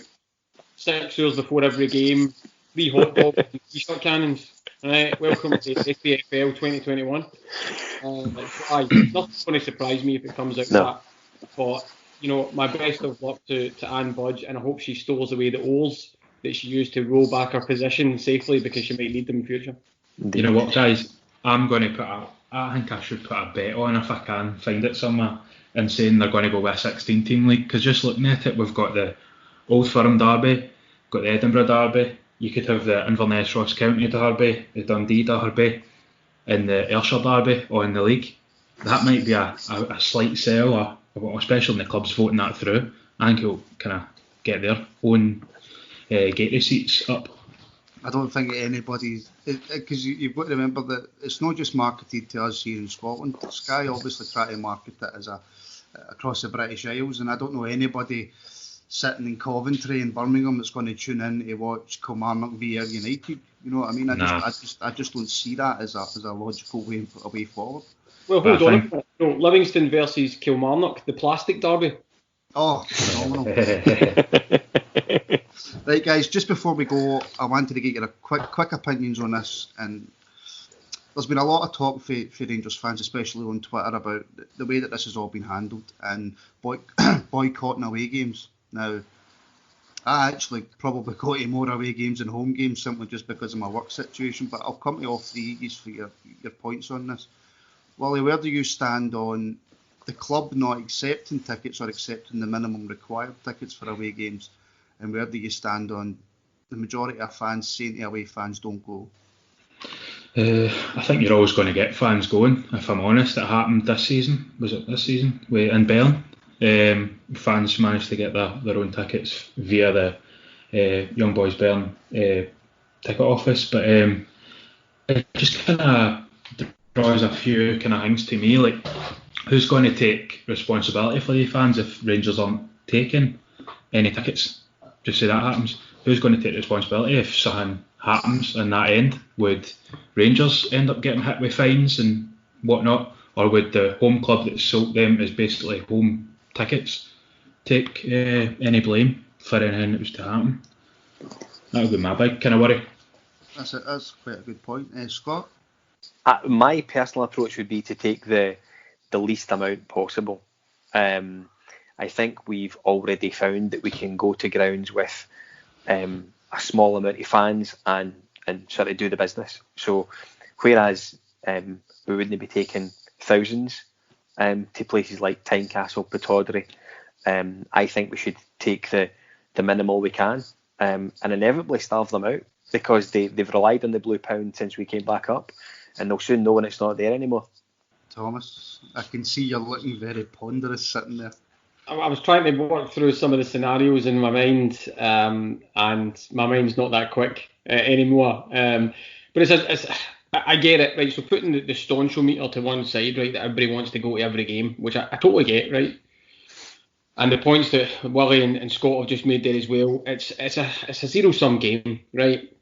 6 hours before every game, 3 hot dogs and 3 shot cannons. Right, welcome to SPFL 2021. Nothing's going to surprise me if it comes out that. But my best of luck to Anne Budge, and I hope she stores away the oars that she used to roll back her position safely, because she might need them in the future. You know what, guys? I'm going to I think I should put a bet on, if I can find it somewhere, and saying they're going to go with a 16-team league, because just looking at it, we've got the Old Firm derby, got the Edinburgh derby, you could have the Inverness Ross County derby, the Dundee derby, and the Ayrshire derby all in the league. That might be a slight sell, especially when the clubs voting that through. I think it'll kind of get their own gate receipts up. I don't think anybody's, because you've got to remember that it's not just marketed to us here in Scotland. Sky obviously try to market it as across the British Isles, and I don't know anybody sitting in Coventry and Birmingham that's going to tune in to watch Kilmarnock v Ayr United. You know what I mean? I just don't see that as a logical way forward. Well, hold on. No, Livingston versus Kilmarnock, the plastic derby. Oh, phenomenal. Right, guys, just before we go, I wanted to get your quick opinions on this. And there's been a lot of talk for Rangers fans, especially on Twitter, about the way that this has all been handled and boycotting away games. Now, I actually probably go to more away games than home games simply just because of my work situation, but I'll come to all three of you for your points on this. Wally, where do you stand on the club not accepting tickets or accepting the minimum required tickets for away games? And where do you stand on the majority of fans saying to away fans don't go? I think you're always going to get fans going, if I'm honest. It happened this season. Was it this season? In Bern. Fans managed to get their own tickets via the Young Boys Bern ticket office. But it just kind of draws a few kind of things to me. Like, who's going to take responsibility for the fans if Rangers aren't taking any tickets? Just say that happens. Who's going to take responsibility if something happens in that end? Would Rangers end up getting hit with fines and whatnot, or would the home club that sold them as basically home tickets take any blame for anything that was to happen? That would be my big kind of worry. That's quite a good point. Scott? My personal approach would be to take the least amount possible. I think we've already found that we can go to grounds with a small amount of fans and sort of do the business. So whereas we wouldn't be taking thousands to places like Tynecastle, Pittodrie, I think we should take the minimal we can and inevitably starve them out, because they've relied on the blue pound since we came back up, and they'll soon know when it's not there anymore. Thomas, I can see you're looking very ponderous sitting there. I was trying to work through some of the scenarios in my mind, and my mind's not that quick anymore. But I get it, right? So putting the stauncho meter to one side, right, that everybody wants to go to every game, which I totally get, right? And the points that Willie and Scott have just made there as well, it's a zero-sum game, right?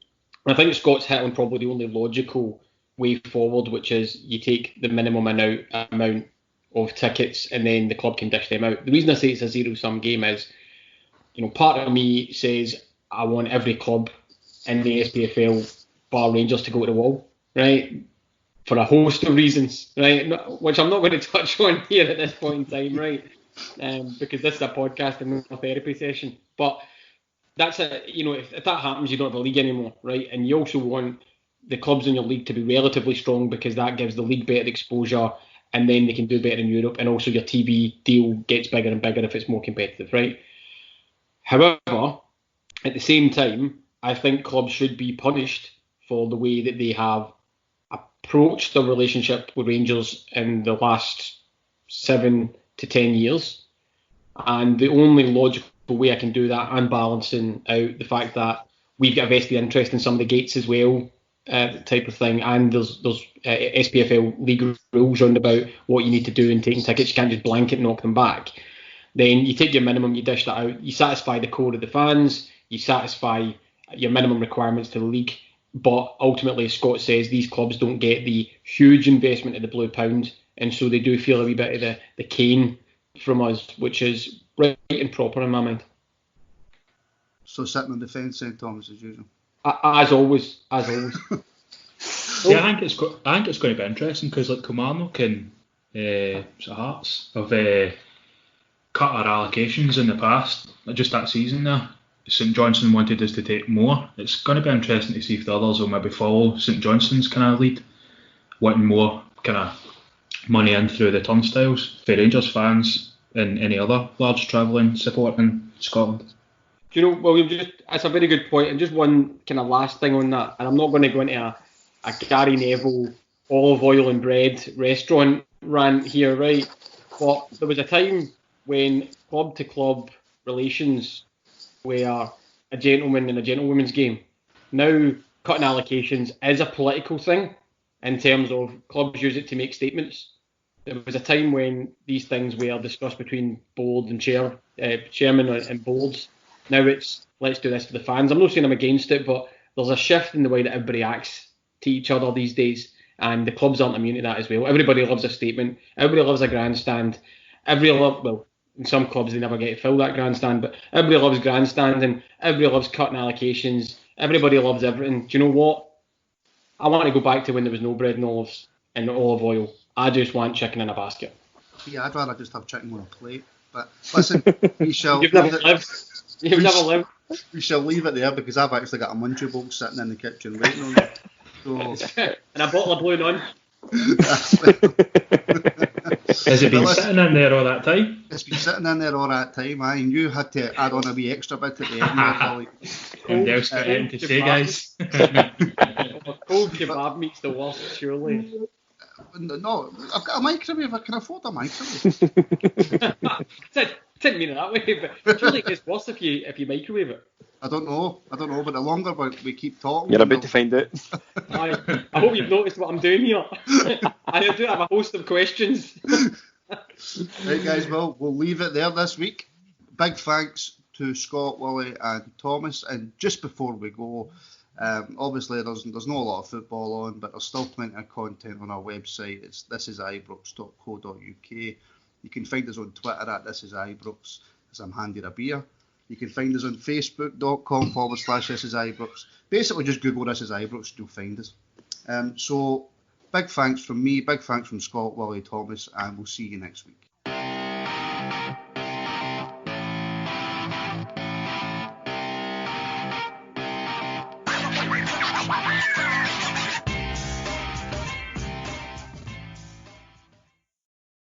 I think Scott's hit on probably the only logical way forward, which is you take the minimum amount of tickets and then the club can dish them out. The reason I say it's a zero-sum game is, part of me says I want every club in the SPFL bar Rangers to go to the wall, right? For a host of reasons, right? Which I'm not going to touch on here at this point in time, right? Because this is a podcast and not a therapy session. But that's if that happens, you don't have a league anymore, right? And you also want the clubs in your league to be relatively strong, because that gives the league better exposure, and then they can do better in Europe, and also your TV deal gets bigger and bigger if it's more competitive, right? However, at the same time, I think clubs should be punished for the way that they have approached their relationship with Rangers in the last 7 to 10 years. And the only logical way I can do that, and balancing out the fact that we've got a vested interest in some of the gates as well, type of thing, and there's SPFL league rules round about what you need to do in taking tickets. You can't just blanket knock them back. Then you take your minimum, you dish that out, you satisfy the core of the fans, you satisfy your minimum requirements to the league, but ultimately, as Scott says, these clubs don't get the huge investment of the blue pound, and so they do feel a wee bit of the cane from us, which is right and proper in my mind. So sitting on the fence then, Thomas, as usual. As always. Yeah, I think it's going to be interesting, because like Kilmarnock and Hearts have cut our allocations in the past, just that season there. St Johnstone wanted us to take more. It's going to be interesting to see if the others will maybe follow St Johnstone's kind of lead, wanting more kind of money in through the turnstiles for Rangers fans and any other large travelling support in Scotland. Do you know, William, that's a very good point. And just one kind of last thing on that, and I'm not going to go into a Gary Neville olive oil and bread restaurant rant here, right? But there was a time when club to club relations were a gentleman and a gentlewoman's game. Now, cutting allocations is a political thing in terms of clubs use it to make statements. There was a time when these things were discussed between board and chairman and boards. Now it's, let's do this for the fans. I'm not saying I'm against it, but there's a shift in the way that everybody acts to each other these days. and the clubs aren't immune to that as well. Everybody loves a statement. Everybody loves a grandstand. In some clubs they never get to fill that grandstand, but everybody loves grandstanding. Everybody loves cutting allocations. Everybody loves everything. Do you know what? I want to go back to when there was no bread and olives and olive oil. I just want chicken in a basket. Yeah, I'd rather just have chicken on a plate. But listen, we shall. You've never lived. You've never lived. We shall leave it there because I've actually got a munchie bowl sitting in the kitchen waiting on me. So, and a bottle of Blue Nun. Has it been sitting in there all that time? It's been sitting in there all that time, aye, and you had to add on a wee extra bit at the end there, Polly. And else got anything to say, guys? Cold kebab meat's the worst, surely. No, I've got a microwave. I can afford a microwave. Didn't mean it that way, but surely it gets worse if you microwave it. I don't know, but the longer we keep talking... You're about to find out. I hope you've noticed what I'm doing here. I do have a host of questions. Right, guys, well, we'll leave it there this week. Big thanks to Scott, Willie and Thomas. And just before we go, obviously there's not a lot of football on, but there's still plenty of content on our website. It's thisisibrox.co.uk. You can find us on Twitter at thisisibrox, as I'm handing a beer. You can find us on facebook.com/thisisibrox. Basically, just Google This Is Ibrox, you'll find us. So, big thanks from me, big thanks from Scott, Willie, Thomas, and we'll see you next week.